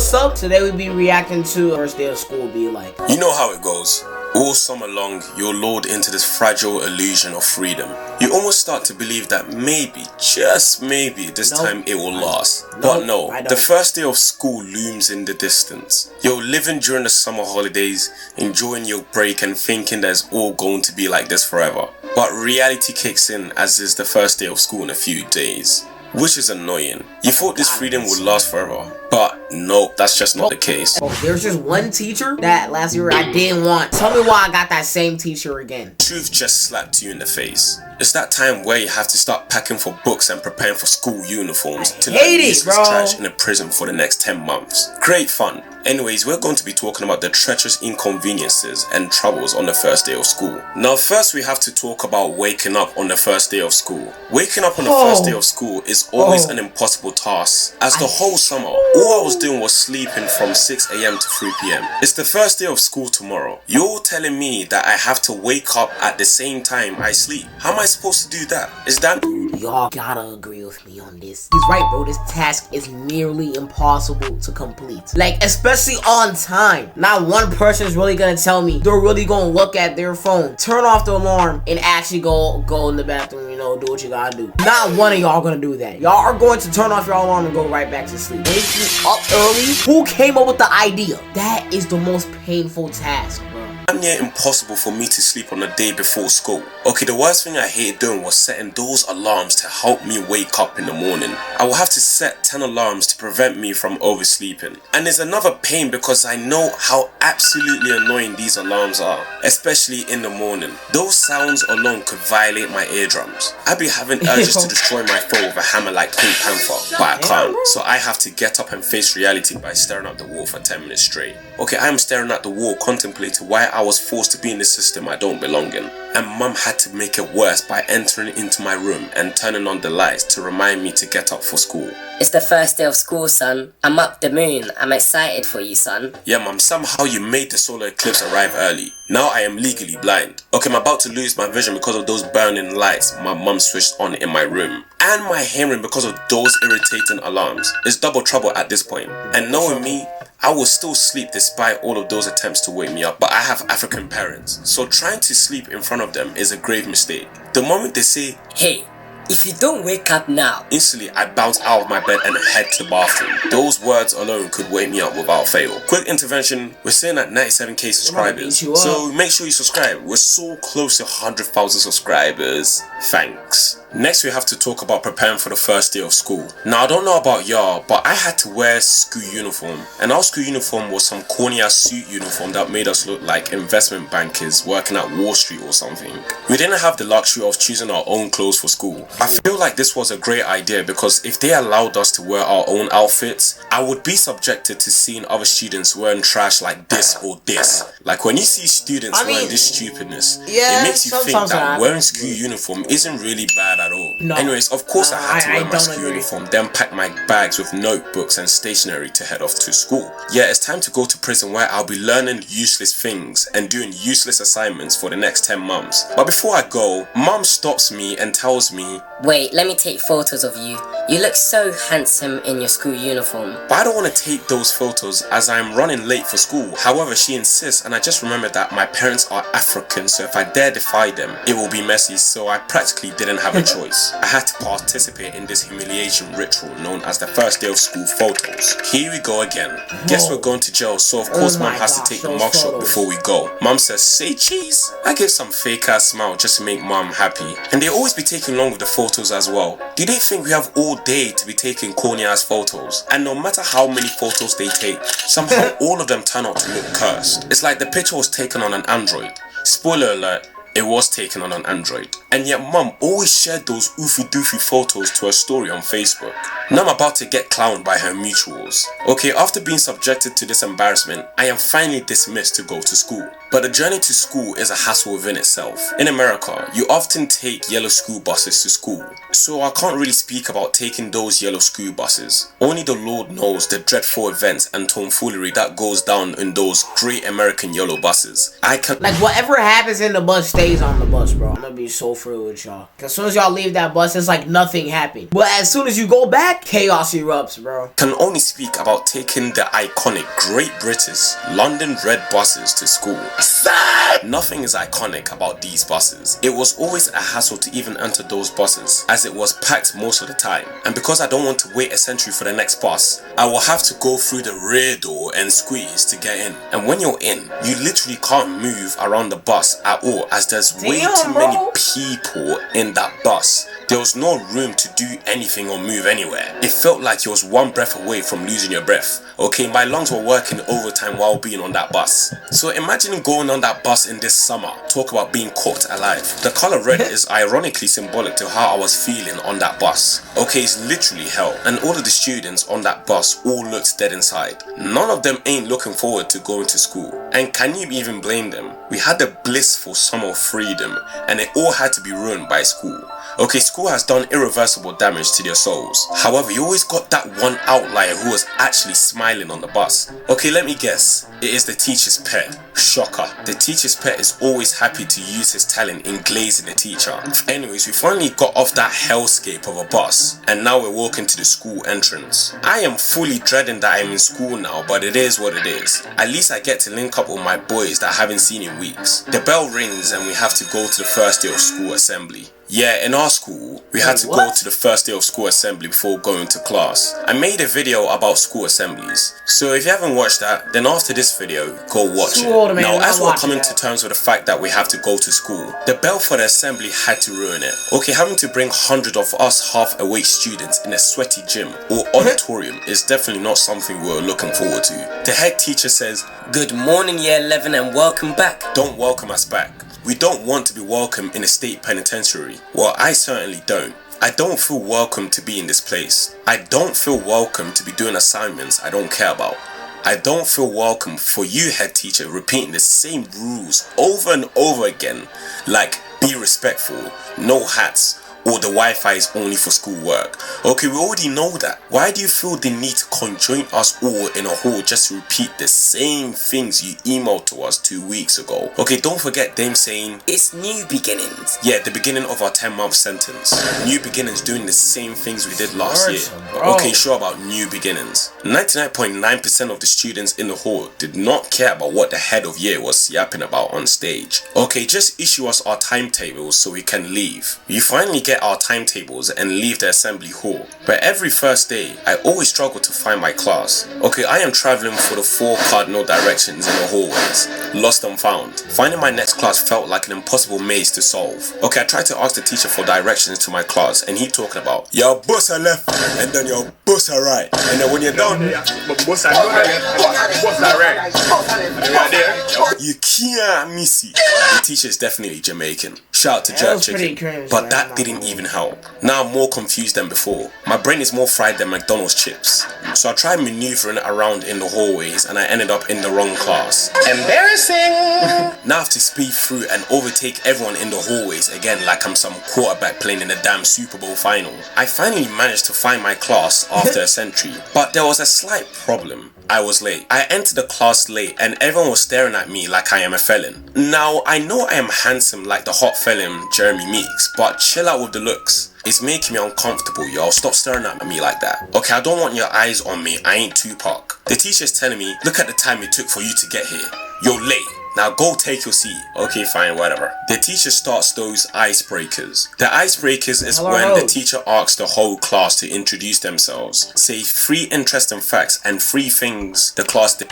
what's up? Today we be reacting to first day of school be like. You know how it goes. All summer long, you're lured into this fragile illusion of freedom. You almost start to believe that maybe, just maybe, this time it will last. But no, the first day of school looms in the distance. You're living during the summer holidays, enjoying your break and thinking that it's all going to be like this forever. But reality kicks in as is the first day of school in a few days. Which is annoying. You thought this freedom would last forever, but no, that's just not the case. There's just one teacher that last year I didn't want. Tell me why I got that same teacher again. Truth just slapped you in the face. It's that time where you have to start packing for books and preparing for school uniforms to learn useless trash in a prison for the next 10 months. Great fun. Anyways, we're going to be talking about the treacherous inconveniences and troubles on the first day of school. Now first we have to talk about waking up on the first day of school. Waking up on the first day of school is always an impossible task, as the whole summer, all I was doing was sleeping from 6 AM to 3 PM. It's the first day of school tomorrow. You're telling me that I have to wake up at the same time I sleep. How am I supposed to do that? Is that... Y'all gotta agree with me on this. He's right, bro. This task is nearly impossible to complete. Like, especially on time. Not one person is really gonna tell me they're really gonna look at their phone, turn off the alarm, and actually go in the bathroom, you know, do what you gotta do. Not one of y'all gonna do that. Y'all are going to turn off your alarm and go right back to sleep. Waking up early? Who came up with the idea? That is the most painful task, bro. Damn near impossible for me to sleep on the day before school. Okay, the worst thing I hated doing was setting those alarms to help me wake up in the morning. I will have to set 10 alarms to prevent me from oversleeping. And there's another pain because I know how absolutely annoying these alarms are, especially in the morning. Those sounds alone could violate my eardrums. I'd be having urges to destroy my phone with a hammer like Pink Panther, but I can't. So I have to get up and face reality by staring at the wall for 10 minutes straight. Okay, I am staring at the wall contemplating why I was forced to be in the system I don't belong in. And mum had to make it worse by entering into my room and turning on the lights to remind me to get up for school. It's the first day of school, son. I'm up the moon. I'm excited for you, son. Yeah, mum, somehow you made the solar eclipse arrive early. Now I am legally blind. Okay, I'm about to lose my vision because of those burning lights my mum switched on in my room. And my hearing because of those irritating alarms. It's double trouble at this point. And knowing me, I will still sleep despite all of those attempts to wake me up, but I have African parents, so trying to sleep in front of them is a grave mistake. The moment they say, "Hey, if you don't wake up now," instantly I bounce out of my bed and head to the bathroom. Those words alone could wake me up without fail. Quick intervention, we're sitting at 97k subscribers, so make sure you subscribe. We're so close to 100,000 subscribers. Thanks. Next we have to talk about preparing for the first day of school. Now I don't know about y'all, but I had to wear school uniform. And our school uniform was some corny ass suit uniform that made us look like investment bankers working at Wall Street or something. We didn't have the luxury of choosing our own clothes for school. I feel like this was a great idea because if they allowed us to wear our own outfits, I would be subjected to seeing other students wearing trash like this or this. Like when you see students wearing this stupidness, it makes you think that wearing school uniform isn't really bad at all. Anyways, of course I had to wear my school uniform, then pack my bags with notebooks and stationery to head off to school. Yeah, it's time to go to prison where I'll be learning useless things and doing useless assignments for the next 10 months. But before I go, mum stops me and tells me, "Wait, let me take photos of you. You look so handsome in your school uniform." But I don't want to take those photos as I'm running late for school. However, she insists, and I just remembered that my parents are African, so if I dare defy them, it will be messy, so I practically didn't have a choice. I had to participate in this humiliation ritual known as the first day of school photos. Here we go again. Guess we're going to jail, so of course mum has to take the mugshot before we go. Mum says, "Say cheese." I give some fake ass smile just to make mum happy. And they always be taking long with the photos as well. Do they think we have all day to be taking corny ass photos? And no matter how many photos they take, somehow all of them turn out to look cursed. It's like the picture was taken on an Android. Spoiler alert, it was taken on an Android. And yet mum always shared those oofy doofy photos to her story on Facebook. Now I'm about to get clowned by her mutuals. Okay, after being subjected to this embarrassment, I am finally dismissed to go to school. but the journey to school is a hassle within itself. In America, you often take yellow school buses to school, so I can't really speak about taking those yellow school buses. Only the Lord knows the dreadful events and tomfoolery that goes down in those great American yellow buses. Like whatever happens in the bus stays on the bus, bro. I'm gonna be so free with y'all. Cause as soon as y'all leave that bus, it's like nothing happened. But as soon as you go back, chaos erupts, bro. Can only speak about taking the iconic Great British London Red buses to school. Nothing is iconic about these buses. It was always a hassle to even enter those buses, as it was packed most of the time. And because I don't want to wait a century for the next bus, I will have to go through the rear door and squeeze to get in. And when you're in, you literally can't move around the bus at all, as there's way too many people in that bus. There was no room to do anything or move anywhere. It felt like you was one breath away from losing your breath. Okay, my lungs were working overtime while being on that bus. So imagine going on that bus in this summer. Talk about being cooked alive. The color red is ironically symbolic to how I was feeling on that bus. Okay, it's literally hell. And all of the students on that bus all looked dead inside. None of them ain't looking forward to going to school. And can you even blame them? We had the blissful summer of freedom, and it all had to be ruined by school. Okay, school has done irreversible damage to their souls. However, you always got that one outlier who was actually smiling on the bus. Okay, let me guess. It is the teacher's pet. Shocker. The teacher's pet is always happy to use his talent in glazing the teacher. Anyways, we finally got off that hellscape of a bus, and now we're walking to the school entrance. I am fully dreading that I'm in school now, but it is what it is. At least I get to link up with my boys that I haven't seen in weeks. The bell rings and we have to go to the first day of school assembly. Yeah, in our school, we had to go to the first day of school assembly before going to class. I made a video about school assemblies, so if you haven't watched that, then after this video, go watch it. Now, as we're coming to terms with the fact that we have to go to school, the bell for the assembly had to ruin it. Okay, having to bring hundreds of us half-awake students in a sweaty gym or auditorium is definitely not something we were looking forward to. The head teacher says, "Good morning, year 11, and welcome back." Don't welcome us back. We don't want to be welcome in a state penitentiary. Well, I certainly don't. I don't feel welcome to be in this place. I don't feel welcome to be doing assignments I don't care about. I don't feel welcome for you, head teacher, repeating the same rules over and over again, like be respectful, no hats, or the Wi-Fi is only for schoolwork. Okay, we already know that. Why do you feel the need to conjoin us all in a hall just to repeat the same things you emailed to us 2 weeks ago? Okay, don't forget them saying, "It's new beginnings." Yeah, the beginning of our 10-month sentence. New beginnings doing the same things we did last year. Okay, sure about new beginnings. 99.9% of the students in the hall did not care about what the head of year was yapping about on stage. Okay, just issue us our timetables so we can leave. You finally get our timetables and leave the assembly hall. But every first day, I always struggle to find my class. Okay, I am traveling for the 4 cardinal directions in the hallways. Lost and found. Finding my next class felt like an impossible maze to solve. Okay, I tried to ask the teacher for directions to my class, and he talking about, your bus are left, and then your bus are right. And then when you're down, bus are left, bus are right. You can't miss it. The teacher is definitely Jamaican. Shout out to Jerk Chicken. But that didn't even help. Now I'm more confused than before. My brain is more fried than McDonald's chips. So I tried maneuvering around in the hallways and I ended up in the wrong class. Embarrassing! Now I have to speed through and overtake everyone in the hallways again like I'm some quarterback playing in the damn Super Bowl final. I finally managed to find my class after a century, but there was a slight problem. I was late. I entered the class late and everyone was staring at me like I am a felon. Now, I know I am handsome like the hot felon Jeremy Meeks, but chill out with the looks. It's making me uncomfortable, y'all. Stop staring at me like that. Okay, I don't want your eyes on me. I ain't Tupac. The teacher's telling me, look at the time it took for you to get here. You're late. Now go take your seat. Okay, fine, whatever. The teacher starts those icebreakers. The icebreakers is when the teacher asks the whole class to introduce themselves, say 3 interesting facts and 3 things the class did.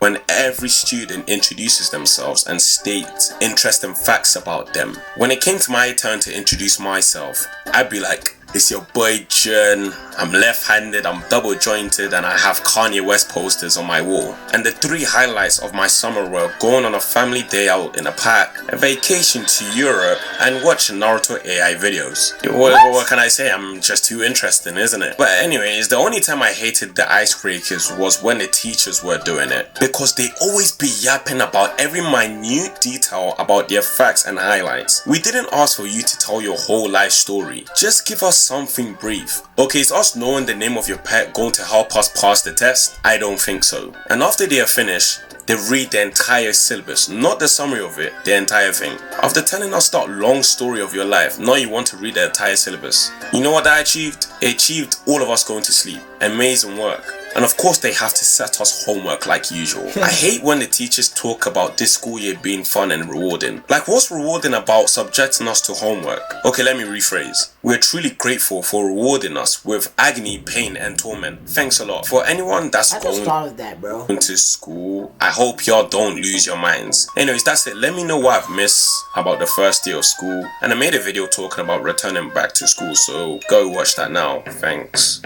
When every student introduces themselves and states interesting facts about them. When it came to my turn to introduce myself, I'd be like, it's your boy Jen, I'm left-handed, I'm double jointed, and I have Kanye West posters on my wall. And the 3 highlights of my summer were going on a family day out in a park, a vacation to Europe, and watching Naruto AI videos. What can I say? I'm just too interesting, isn't it? But anyways, the only time I hated the icebreakers was when the teachers were doing it, because they always be yapping about every minute detail about their facts and highlights. We didn't ask for you to tell your whole life story, just give us something brief. Okay, is us knowing the name of your pet going to help us pass the test? I don't think so. And after they are finished, they read the entire syllabus, not the summary of it, the entire thing. After telling us that long story of your life, now you want to read the entire syllabus. You know what that achieved? It achieved all of us going to sleep. Amazing work. And of course they have to set us homework like usual. I hate when the teachers talk about this school year being fun and rewarding. Like, what's rewarding about subjecting us to homework? Okay, let me rephrase. We're truly grateful for rewarding us with agony, pain, and torment. Thanks a lot. For anyone that's going to school, I hope y'all don't lose your minds. Anyways, that's it. Let me know what I've missed about the first day of school. And I made a video talking about returning back to school, so go watch that now. Thanks.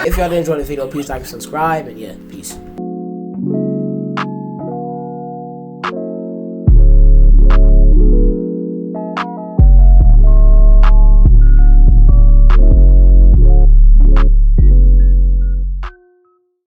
If y'all did enjoy the video, please like and subscribe, and yeah, peace.